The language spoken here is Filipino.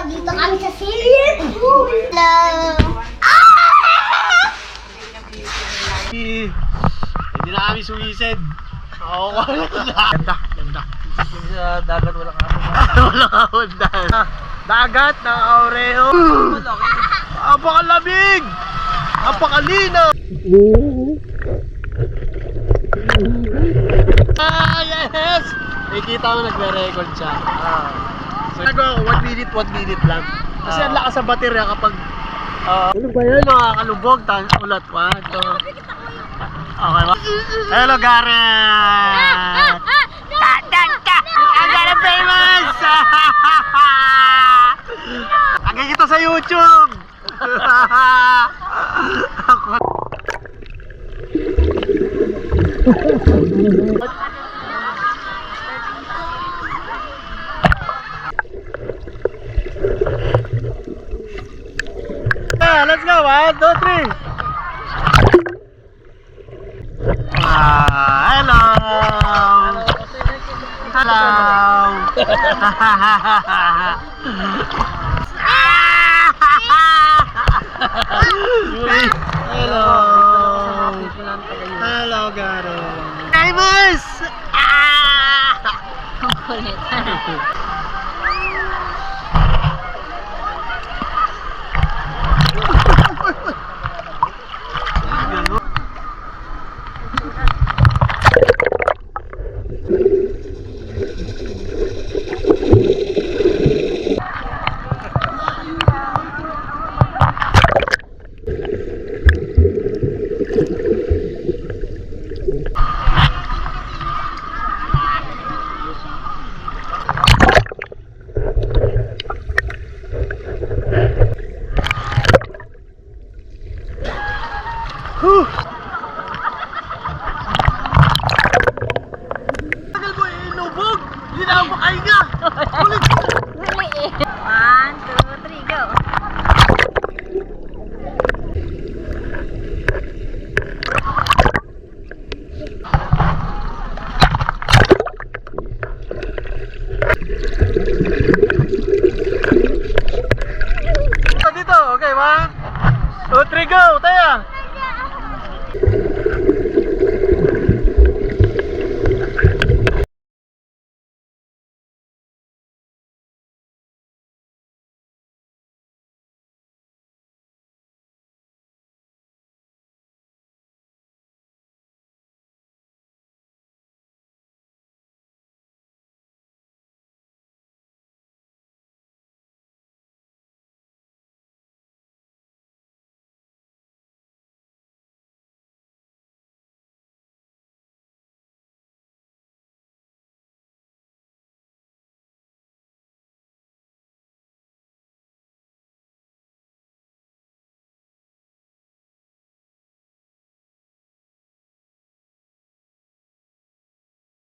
dito kami sa swimming pool. Hello! Ah! Hindi na kami sumisid. Oo, ganda, ganda. Sa dagat walang ahon. Walang ahon dahil. Dagat ng Aureo. Apakalamig! Apakalinaw! Ah, yes! Nakikita mo nagre-record siya. So, nagawa ko 1 minute lang. Kasi ang lakas sa baterya kapag ano ba yan? Makakalubog, ulat pa. So, okay ba? Hello, Gareth! I'm gonna famous! Agay kita sa YouTube! Let's go! 1, 2, 3! Hello! Hello! Hello! Hello, Garo! Famous! Ang kulit. Whew.